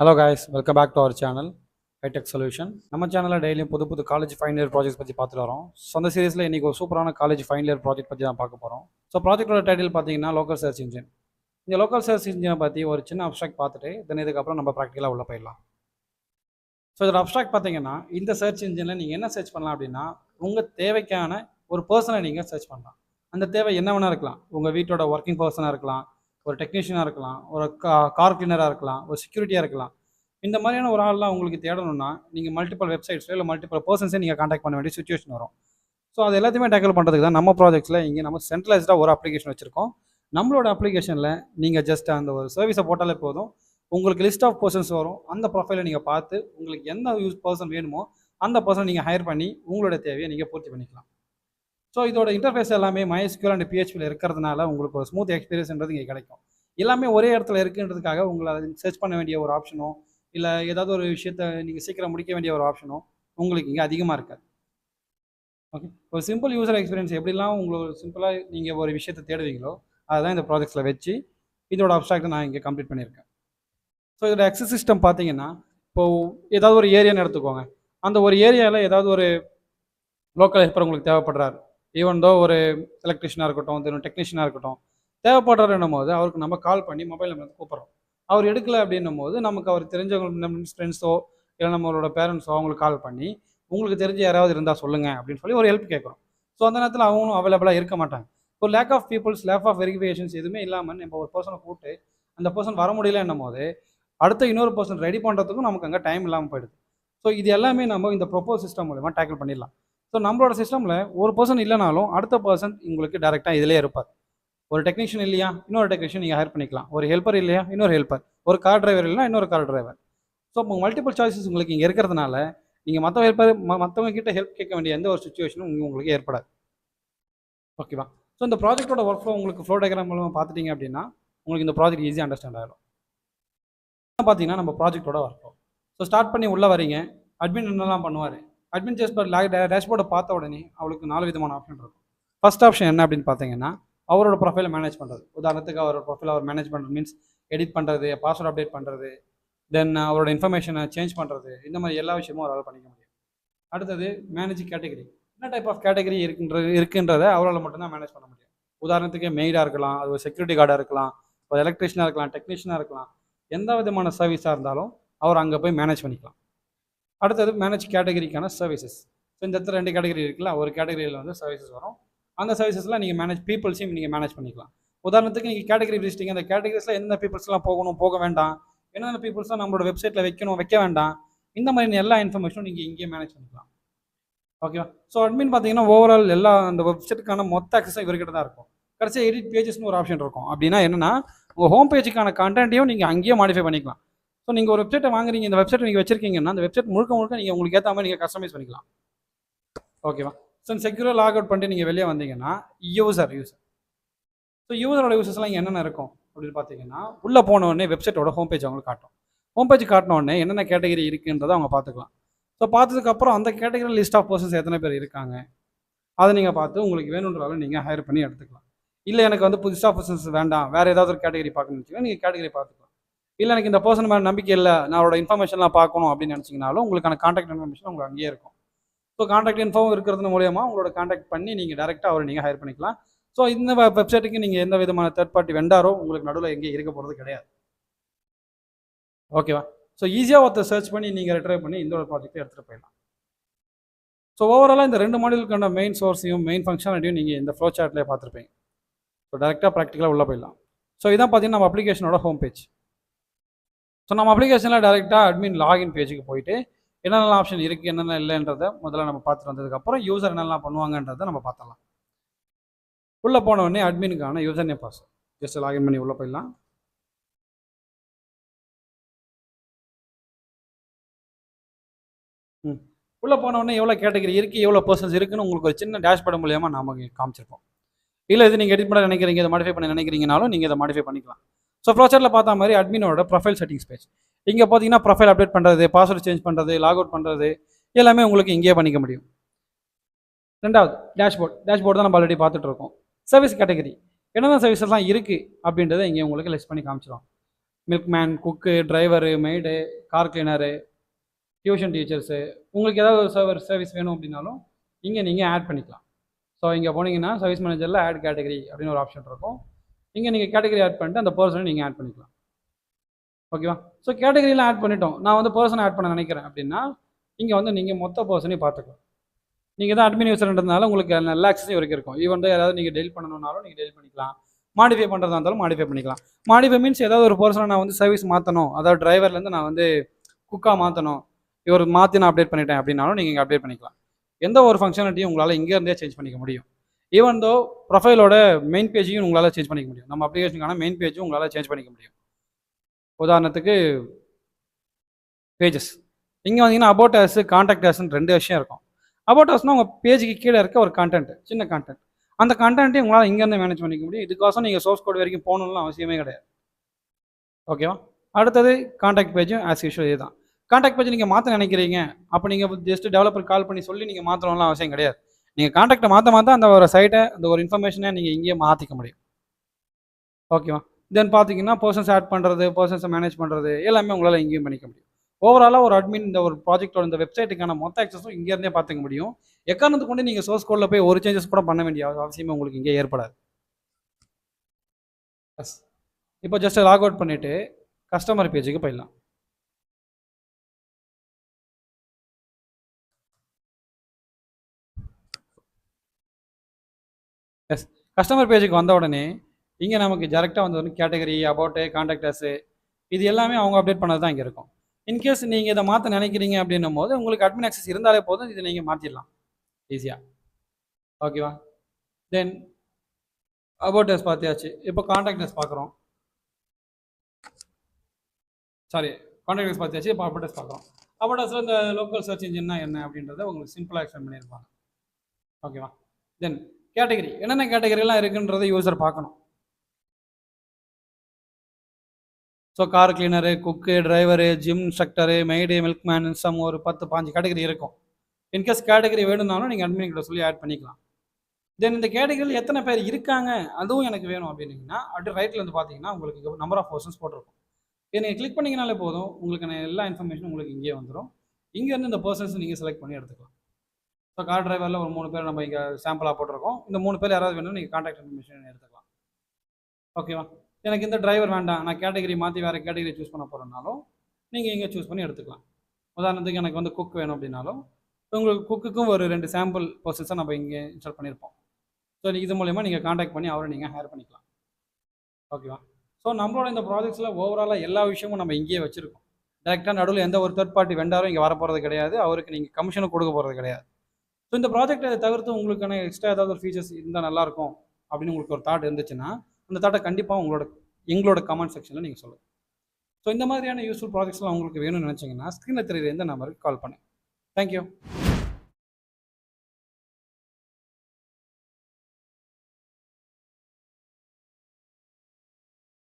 Hello guys, welcome back to our channel Hightech Solution. நம்ம சேனலில் டெய்லியும் புது காலேஜ் ஃபைனல் இயர் ப்ராஜெக்ட்ஸ் பற்றி பார்த்துட்டு வரோம். ஸோ அந்த சீரிஸில் இன்றைக்கி ஒரு சூப்பரான காலேஜ் ஃபைனல் இயர் ப்ராஜெக்ட் பற்றி தான் பார்க்க போகிறோம். ஸோ ப்ராஜெக்டோட டைட்டில் பார்த்தீங்கன்னா லோக்கல் சர்ச் இன்ஜின். இந்த லோக்கல் சர்ச் இன்ஜினை பற்றி ஒரு சின்ன அப்ஸ்ட்ராக்ட் பார்த்துட்டு தென் இதுக்கப்புறம் நம்ம ப்ராக்டிக்கலாக உள்ள போயிடலாம். ஸோ இதோட அப்ஸ்ட்ராக்ட் பார்த்தீங்கன்னா இந்த சர்ச் இன்ஜினில் நீங்கள் என்ன சர்ச் பண்ணலாம் அப்படின்னா உங்கள் தேவைக்கான ஒரு பர்சனை நீங்கள் சர்ச் பண்ணலாம். அந்த தேவை என்ன வேணா இருக்கலாம். உங்கள் வீட்டோட ஒர்க்கிங் பர்சனாக இருக்கலாம், ஒரு டெக்னீஷியனாக இருக்கலாம், ஒரு கார் கிளீனராக இருக்கலாம், ஒரு செக்யூரிட்டியாக இருக்கலாம். இந்த மாதிரியான ஒரு ஆள்லாம் உங்களுக்கு தேடணும்னா நீங்கள் மல்டிபிள் வெப்சைட்ஸோ இல்லை மல்டிபிள் பர்சன்ஸே நீங்கள் காண்டாக்ட் பண்ண வேண்டிய சுச்சுவேஷன் வரும். ஸோ அது எல்லாத்தையுமே டேக்கிள் பண்ணுறதுக்கு தான் நம்ம ப்ராஜெக்ட்ஸில் இங்கே நம்ம சென்ட்ரலைஸ்டாக ஒரு அப்ளிகேஷன் வச்சுருக்கோம். நம்மளோட அப்ளிகேஷனில் நீங்கள் ஜஸ்ட் அந்த ஒரு சர்வீஸை போட்டாலே போதும், உங்களுக்கு லிஸ்ட் ஆஃப் பர்சன்ஸ் வரும். அந்த ப்ரொஃபைலை நீங்கள் பார்த்து உங்களுக்கு எந்த பர்சன் வேணுமோ அந்த பர்சனை நீங்கள் ஹையர் பண்ணி உங்களோட தேவையை நீங்கள் பூர்த்தி பண்ணிக்கலாம். ஸோ இதோட இன்டர்ஃபேஸ் எல்லாமே MySQL அண்ட் PHPயில் இருக்கிறதுனால உங்களுக்கு ஒரு ஸ்மூத் எக்ஸ்பீரியன்ஸ்ன்றது இங்கே கிடைக்கும். எல்லாமே ஒரே இடத்துல இருக்குன்றதுக்காக உங்களை சர்ச் பண்ண வேண்டிய ஒரு ஆப்ஷனோ இல்லை ஏதாவது ஒரு விஷயத்த நீங்கள் சீக்கிரம் முடிக்க வேண்டிய ஒரு ஆப்ஷனும் உங்களுக்கு இங்கே அதிகமாக இருக்காது. ஓகே, ஒரு சிம்பிள் யூசர் எக்ஸ்பீரியன்ஸ் எப்படிலாம் உங்களுக்கு சிம்பிளாக நீங்கள் ஒரு விஷயத்தை தேடுவீங்களோ அதுதான் இந்த ப்ராஜெக்ட்ஸில் வச்சு இதோட அப்ஸ்ட்ராக்டை நான் இங்கே கம்ப்ளீட் பண்ணியிருக்கேன். ஸோ இதோட அக்சஸ் சிஸ்டம் பார்த்தீங்கன்னா இப்போது ஏதாவது ஒரு ஏரியான்னு எடுத்துக்கோங்க. அந்த ஒரு ஏரியாவில் ஏதாவது ஒரு லோக்கல் ஹெல்ப்பர் உங்களுக்கு தேவைப்படுறாரு. ஈவன் தோ ஒரு எலக்ட்ரிஷியனாக இருக்கட்டும், தென் டெக்னீஷியனாக இருக்கட்டும், தேவைப்படுறாருன்னும் போது அவருக்கு நம்ம கால் பண்ணி மொபைல் நம்பர் கூப்பிட்றோம். அவர் எடுக்கலை அப்படின்னும் போது நமக்கு அவர் தெரிஞ்சவங்க நம்ம ஃப்ரெண்ட்ஸோ இல்லை நம்மளோட பேரண்ட்ஸோ அவங்களுக்கு கால் பண்ணி உங்களுக்கு தெரிஞ்ச யாராவது இருந்தால் சொல்லுங்கள் அப்படின்னு சொல்லி ஒரு ஹெல்ப் கேட்குறோம். ஸோ அந்த நேரத்தில் அவங்களும் அவைலபிளாக இருக்க மாட்டாங்க. ஒரு lack of peoples, lack of verifications எதுவுமே இல்லாமல் நம்ம ஒரு பர்சனை கூப்பிட்டு அந்த பர்சன் வர முடியலன்னும் போது அடுத்த இன்னொரு பர்சன் ரெடி பண்ணுறதுக்கும் நமக்கு அங்கே டைம் இல்லாமல் போயிடுது. ஸோ இது எல்லாமே நம்ம இந்த ப்ரொப்போஸ் சிஸ்டம் மூலமாக டேக்கிள் பண்ணிடலாம். ஸோ நம்மளோட சிஸ்டமில் ஒரு பர்சன் இல்லைனாலும் அடுத்த பர்சன் உங்களுக்கு டேரெக்டாக இதிலே இருப்பார். ஒரு டெக்னீஷியன் இல்லையா, இன்னொரு டெக்னீஷியன் நீங்கள் ஹையர் பண்ணிக்கலாம். ஒரு ஹெல்ப்பர் இல்லையா, இன்னொரு ஹெல்ப்பர். ஒரு கார் டிரைவர் இல்லைனா இன்னொரு car driver. So multiple choices உங்களுக்கு இங்கே இருக்கிறதுனால நீங்கள் மற்றவங்க கிட்ட ஹெல்ப் கேட்க வேண்டிய எந்த ஒரு சுச்சுவேஷனும் உங்களுக்கு ஏற்படாது. ஓகேவா? ஸோ இந்த ப்ராஜெக்டோட ஒர்க் ஃப்ளோ உங்களுக்கு ஃப்ளோ டயக்ராம் மூலமாக பார்த்துட்டிங்க அப்படின்னா உங்களுக்கு இந்த ப்ராஜெக்ட் ஈஸியாக அண்டர்ஸ்டாண்ட் ஆகிடும். பார்த்தீங்கன்னா நம்ம ப்ராஜெக்டோட ஒர்க் ஃப்ளோ. ஸோ ஸ்டார்ட் பண்ணி உள்ளே வரீங்க. அட்மின் என்னெல்லாம் பண்ணுவார். அட்மின் டேஷ்போர்டை பார்த்த உடனே அவளுக்கு 4 விதமான ஆப்ஷன் இருக்கும். ஃபர்ஸ்ட் ஆப்ஷன் என்ன அப்படின்னு பார்த்தீங்கன்னா அவரோட ப்ரொஃபைலை மேனேஜ் பண்ணுறது. உதாரணத்துக்கு அவரோட ப்ரொஃபைல் அவர் மேனேஜ் பண்ணுறது மீன்ஸ் எடிட் பண்ணுறது, பாஸ்வேர்ட் அப்டேட் பண்ணுறது, தென் அவரோட இன்ஃபர்மேஷனை சேஞ்ச் பண்ணுறது, இந்த மாதிரி எல்லா விஷயமும் அவரால் பண்ணிக்க முடியும். அடுத்தது மேனேஜ் கேட்டகரி. என்ன டைப் ஆஃப் கேட்டகரி இருக்குன்றதை அவரால் மட்டும்தான் மேனேஜ் பண்ண முடியும். உதாரணத்துக்கு மெய்டாக இருக்கலாம், அது ஒரு செக்யூரிட்டி கார்டாக இருக்கலாம், ஒரு எலக்ட்ரிஷியனாக இருக்கலாம், டெக்னீஷியனாக இருக்கலாம். எந்த விதமான சர்வீஸாக இருந்தாலும் அவர் அங்கே போய் மேனேஜ் பண்ணிக்கலாம். அடுத்தது மேனேஜ் கேட்டகரிக்கான சர்வீசஸ். ஸோ இந்த இடத்துல 2 கேட்டகரி இருக்குல்ல, ஒரு கேட்டகரியில் வந்து சர்வீசஸ் வரும். அந்த சர்வீசஸ்லாம் நீங்கள் மேனேஜ் பீப்புள்ஸையும் நீங்கள் மேனேஜ் பண்ணிக்கலாம். உதாரணத்துக்கு நீங்கள் கேட்டகரி பிரிச்சிட்டிங்க, அந்த கேட்டகரிஸில் எந்த பீப்புள்ஸ்லாம் போகணும், போக வேண்டாம், என்னென்ன பீப்புள்ஸ்லாம் நம்மளோட வெப்சைட்டில் வைக்கணும், வைக்க வேண்டாம், இந்த மாதிரி எல்லா இன்ஃபர்மேஷனும் நீங்கள் இங்கேயே மேனேஜ் பண்ணிக்கலாம். ஓகேவா? ஸோ அட்மின் பார்த்தீங்கன்னா ஓவரால் எல்லா அந்த வெப்சைட்டுக்கான மொத்த ஆக்சஸும் இவர்கிட்ட தான் இருக்கும். கடைசியாக எடிட் பேஜஸ்னு ஒரு ஆப்ஷன் இருக்கும். அப்படின்னா என்னென்னா உங்கள் ஹோம் பேஜுக்கான கண்டென்ட்டையும் நீங்கள் அங்கேயே மாடிஃபை பண்ணிக்கலாம். ஸோ நீங்கள் ஒரு வெப்சைட்டை வாங்குறீங்க, இந்த வெப்சைட் நீங்கள் வச்சிருக்கீங்கன்னா அந்த வெப்சைட் முழுக்க நீங்கள் உங்களுக்கு ஏற்ற மாதிரி நீங்கள் கஸ்டமைஸ் பண்ணிக்கலாம். ஓகேவா? ஸோ செக்யூராக லாக் அவுட் பண்ணிட்டு நீங்கள் வெளியே வந்தீங்கன்னா யூசர் ஸோ யூசரோட யூசர்ஸ்லாம் இங்கே என்னென்ன இருக்கும் அப்படின்னு பார்த்தீங்கன்னா உள்ளே போனோடனே வெப்சைட்டோட ஹோம் பேஜ் அவங்களுக்கு காட்டும். ஹோம் பேஜ் காட்டினோடனே என்னென்ன கேட்டகரி இருக்குன்றதை அவங்க பார்த்துக்கலாம். ஸோ பார்த்ததுக்கப்புறம் அந்த கேட்டகரி லிஸ்ட் ஆஃப் பர்சன்ஸ் எத்தனை பேர் இருக்காங்க அதை நீங்கள் பார்த்து உங்களுக்கு வேணுன்றாலும் நீங்கள் ஹையர் பண்ணி எடுத்துக்கலாம். இல்லை எனக்கு வந்து புதுசாக பர்சன்ஸ் வேண்டாம், வேறு ஏதாவது ஒரு கேட்டகரி பார்க்கணும்னு வச்சுக்கோங்க, நீங்கள் கேட்டகரி பார்த்துக்கலாம். இல்லை எனக்கு இந்த பர்சன் மேலே நம்பிக்கை இல்லை, நான் அவரோட இன்ஃபர்மேஷன்லாம் பார்க்கணும் அப்படின்னு நினச்சிங்கனாலும் உங்களுக்கான கான்டாக்ட் இன்ஃபர்மேஷன் உங்களுக்கு அங்கேயே இருக்கும். ஸோ கான்டாக்ட் இன்ஃபார்ம் இருக்கிறது மூலயமா உங்களோட கான்டாக்ட் பண்ணி நீங்கள் டேரெக்டாக அவரை நீங்கள் ஹையர் பண்ணிக்கலாம். ஸோ இந்த வெப்சைட்டுக்கு நீங்கள் எந்த விதமான தேர்ட் பார்ட்டி வெண்டாரோ உங்களுக்கு நடுவில் எங்கேயும் இருக்க போகிறது கிடையாது. ஓகேவா? ஸோ ஈஸியாக ஒருத்தர் சர்ச் பண்ணி நீங்கள் ரிட்ரைவ் பண்ணி இந்த ஒரு ப்ராஜெக்ட்டை எடுத்துகிட்டு போயிடலாம். ஸோ ஓவராலாக இந்த 2 மாடியூலுக்கான மெயின் சோர்ஸையும் மெயின் ஃபங்க்ஷனாலிட்டியும் நீங்கள் இந்த ஃப்ளோ சார்ட்லேயே பார்த்துருப்பீங்க. ஸோ டேரெக்டாக ப்ராக்டிக்கலாக உள்ளே போயிடலாம். ஸோ இதான் பார்த்தீங்கன்னா நம்ம அப்ளிகேஷனோட ஹோம் பேஜ். ஸோ நம்ம அப்ளிகேஷனில் டேரெக்டாக அட்மின் லாகின் பேஜுக்கு போயிட்டு என்னென்ன ஆப்ஷன் இருக்குது, என்னென்ன இல்லைன்றதை முதல்ல நம்ம பார்த்துட்டு வந்ததுக்கப்புறம் யூசர் என்னெல்லாம் பண்ணுவாங்கன்றதை நம்ம பார்த்துடலாம். உள்ளே போன உடனே அட்மினுக்கான user name password just login பண்ணி உள்ளே போயிடலாம். உள்ளே போன உடனே எவ்வளோ கேட்டகரி இருக்குது, எவ்வளோ பர்சன்ஸ் இருக்குன்னு உங்களுக்கு ஒரு சின்ன டேஷ்போர்டு மூலியமாக நாம காமிச்சிருப்போம். இல்லை இது நீங்கள் எடிட் பண்ண நினைக்கிறீங்க, இதை மாடிஃபை பண்ண நினைக்கிறீங்கனாலும் நீங்கள் இதை மாடிஃபை பண்ணிக்கலாம். ஸோ ஃப்ளோசார்ட்டில் பார்த்த மாதிரி அட்மினோட ப்ரொஃபைல் செட்டிங்ஸ் பேஜ். இங்கே பார்த்தீங்கன்னா ப்ரொஃபைல் அப்டேட் பண்ணுறது, பாஸ்வேர்டு சேஞ்ச் பண்ணுறது, லாக் அவுட் பண்ணுறது எல்லாமே உங்களுக்கு இங்கேயே பண்ணிக்க முடியும். ரெண்டாவது டேஷ்போர்டு தான் நம்ம ஆல்ரெடி பார்த்துட்டு இருக்கோம். சர்வீஸ் கேட்டகரி என்னென்ன சர்வீஸஸ்லாம் இருக்குது அப்படின்றத இங்கே உங்களுக்கு லிஸ்ட் பண்ணி காமிச்சிடும். Milkman, cook, driver, maid, car cleaner, tuition teachers, உங்களுக்கு ஏதாவது ஒரு சர்வீஸ் வேணும் அப்படின்னாலும் இங்கே நீங்கள் ஆட் பண்ணிக்கலாம். ஸோ இங்கே போனீங்கன்னா சர்வீஸ் மேனேஜரில் ஆட் கேட்டகரி அப்படின்னு ஒரு ஆப்ஷன் இருக்கும். இங்கே நீங்கள் கேட்டகரி ஆட் பண்ணிட்டு அந்த பர்சனை நீங்கள் ஆட் பண்ணிக்கலாம். ஓகேவா? ஸோ கேட்டகரியெலாம் ஆட் பண்ணிட்டோம். நான் வந்து பர்சனை ஆட் பண்ண நினைக்கிறேன் அப்படின்னா இங்கே வந்து நீங்கள் மொத்த பர்சனையும் பார்த்துக்கலாம். நீங்கள் தான் அட்மின் யூசர்ன்றதுனால உங்களுக்கு நல்ல ஆக்சஸும் வரைக்கும் இருக்கும். ஈவன் யாராவது நீங்கள் டெலிட் பண்ணணும்னாலும் நீங்கள் டெலிட் பண்ணிக்கலாம். மாடிஃபை பண்ணுறதா இருந்தாலும் மாடிஃபை பண்ணிக்கலாம். மாடிஃபை மீன்ஸ் ஏதாவது ஒரு பர்சனை நான் வந்து சர்வீஸ் மாற்றணும், அதாவது டிரைவர்லேருந்து நான் வந்து குக்காக மாற்றணும், இவர் மாற்றி நான் அப்டேட் பண்ணிட்டேன் அப்படின்னாலும் நீங்கள் இங்கே அப்டேட் பண்ணிக்கலாம். எந்த ஒரு ஃபங்க்ஷனாலிட்டியும் உங்களால் இங்கேருந்தே சேஞ்ச் பண்ணிக்க முடியும். ஈவன் தோ ப்ரொஃபைலோட மெயின் பேஜையும் உங்களால் சேஞ்ச் பண்ணிக்க முடியும். நம்ம அப்ளிகேஷனுக்கான மெயின் பேஜும் உங்களால் சேஞ்ச் பண்ணிக்க முடியும். உதாரணத்துக்கு பேஜஸ் இங்கே வந்தீங்கன்னா அபவுட் அஸ், கான்டாக்ட் அஸ்ன்னு 2 விஷயம் இருக்கும். அபவுட் அஸ்னால் உங்கள் பேஜுக்கு கீழே இருக்க ஒரு கண்டென்ட், சின்ன கண்டென்ட். அந்த கண்டென்ட்டையும் உங்களால் இங்கேருந்து மேனேஜ் பண்ணிக்க முடியும். இதுக்கோசம் நீங்கள் சோர்ஸ் கோட் வரைக்கும் போகணும்னு அவசியமே கிடையாது. ஓகேவா? அடுத்தது கான்டாக்ட் பேஜும் ஆஸ் யூஷுவல் இதே தான். கான்டாக்ட் பேஜ் நீங்கள் மாற்ற நினைக்கிறீங்க, அப்போ நீங்கள் ஜஸ்ட் டெவலப்பர் கால் பண்ணி சொல்லி நீங்கள் மாற்றணும்லாம் அவசியம் கிடையாது. நீங்கள் கான்டாக்டை மாற்ற அந்த ஒரு சைட்டை, அந்த ஒரு இன்ஃபர்மேஷனை நீங்கள் இங்கேயே மாற்றிக்க முடியும். ஓகேவா? தென் பார்த்தீங்கன்னா பர்சன்ஸ் ஆட் பண்ணுறது, பர்சன்ஸை மேனேஜ் பண்ணுறது எல்லாமே உங்களால் இங்கேயும் பண்ணிக்க முடியும். ஓவராலாக ஒரு அட்மின் இந்த ஒரு ப்ராஜெக்டோட இந்த வெப்சைட்டுக்கான மொத்த ஆக்சஸும் இங்கேருந்தே பார்த்துக்க முடியும். எக்காரணத்துக்கு கொண்டு நீங்கள் சோர்ஸ் கோடில் போய் ஒரு சேஞ்சஸ் கூட பண்ண வேண்டிய அவசியமே உங்களுக்கு இங்கே ஏற்படாது. எஸ், இப்போ ஜஸ்ட் லாக் அவுட் பண்ணிவிட்டு கஸ்டமர் பேஜுக்கு போயிடலாம். எஸ், கஸ்டமர் பேஜுக்கு வந்த உடனே இங்கே நமக்கு டேரெக்டாக வந்து கேட்டகரி, அபவுட்டு, கான்டாக்டர்ஸு இது எல்லாமே அவங்க அப்டேட் பண்ணது தான் இங்கே இருக்கும். இன்கேஸ் நீங்கள் இதை மாற்ற நினைக்கிறீங்க அப்படின்னும் போது உங்களுக்கு அட்மின் ஆக்சஸ் இருந்தாலே போதும், இதை நீங்கள் மாற்றிடலாம் ஈஸியாக. ஓகேவா? தென் அபவுட் அஸ் பார்த்தியாச்சு. இப்போ கான்டாக்ட் அஸ் பார்க்குறோம். சாரி, கான்டாக்ட் அஸ் பார்த்தியாச்சு. இப்போ அபவுட் அஸ் பார்க்குறோம். அபவுட் அஸில் இந்த லோக்கல் சர்ச் இன்ஜின்னா என்ன அப்படின்றத உங்களுக்கு சிம்பிளாக எக்ஸ்பிளைன் பண்ணியிருப்பாங்க. ஓகேவா? தென் கேட்டகரி, என்னென்ன கேட்டகரிலாம் இருக்குன்றதை யூசர் பார்க்கணும். So car cleaner, cook, driver, gym instructor, maid, milkman, some ஒரு 10-15 கேட்டகரி இருக்கும். இன்கேஸ் கேட்டகரி வேணும்னாலும் நீங்கள் அட்மின் கிட்ட சொல்லி ஆட் பண்ணிக்கலாம். தென் இந்த கேட்டகரியில் எத்தனை பேர் இருக்காங்க அதுவும் எனக்கு வேணும் அப்படின்னீங்கன்னா அப்படியே ரைட்டில் வந்து பார்த்தீங்கன்னா உங்களுக்கு நம்பர் ஆஃப் பர்சன்ஸ் போட்டிருக்கும். இதை நீங்கள் கிளிக் பண்ணிங்கனாலே போதும், உங்களுக்கு எல்லா இன்ஃபர்மேஷனும் உங்களுக்கு இங்கே வந்துடும். இங்கேருந்து இந்த பர்சன்ஸ் நீங்கள் செலக்ட் பண்ணி எடுத்துக்கலாம். ஸோ கார் டிரைவரில் ஒரு 3 பேர் நம்ம இங்கே சாம்பிளாக போட்டிருக்கோம். இந்த 3 பேர் யாராவது வேணும் நீங்கள் கான்டாக்ட் இன்ஃபர்மேஷன் எடுத்துக்கலாம். ஓகேவா? எனக்கு இந்த டிரைவர் வேண்டாம், நான் கேட்டகரி மாற்றி வேறு கேட்டகரி சூஸ் பண்ண போகிறனாலும் நீங்கள் இங்கே சூஸ் பண்ணி எடுத்துக்கலாம். உதாரணத்துக்கு எனக்கு வந்து குக் வேணும் அப்படின்னாலும் உங்களுக்கு குக்குக்கும் ஒரு 2 சாம்பிள் பர்சன்ஸை நம்ம இங்கே இன்ஸ்டால் பண்ணியிருப்போம். ஸோ இது மூலயமா நீங்கள் கான்டாக்ட் பண்ணி அவரை நீங்கள் ஹேர் பண்ணிக்கலாம். ஓகேவா? ஸோ நம்மளோட இந்த ப்ராஜெக்ட்ஸில் ஓவராலாக எல்லா விஷயமும் நம்ம இங்கேயே வச்சுருக்கோம். டேரெக்டாக நடுவில் எந்த ஒரு தேர்ட் பார்ட்டி வெண்டாரும் இங்கே வரப்போகிறது கிடையாது, அவருக்கு நீங்கள் கமிஷனும் கொடுக்க போகிறது கிடையாது. ஸோ இந்த ப்ராஜெக்டை தவிர்த்து உங்களுக்கான எக்ஸ்ட்ரா ஏதாவது ஒரு ஃபீச்சர்ஸ் இருந்தால் நல்லாயிருக்கும் அப்படின்னு உங்களுக்கு ஒரு தாட் இருந்துச்சுன்னா அந்த தாட்டை கண்டிப்பாக எங்களோட கமெண்ட் செக்ஷனில் நீங்கள் சொல்லுங்கள். ஸோ இந்த மாதிரியான யூஸ்ஃபுல் ப்ராஜெக்ட்ஸ்லாம் உங்களுக்கு வேணும்னு நினச்சிங்கன்னா ஸ்க்ரீனில் தெரியுற எந்த நம்பருக்கு கால் பண்ணுங்கள். தேங்க்யூ.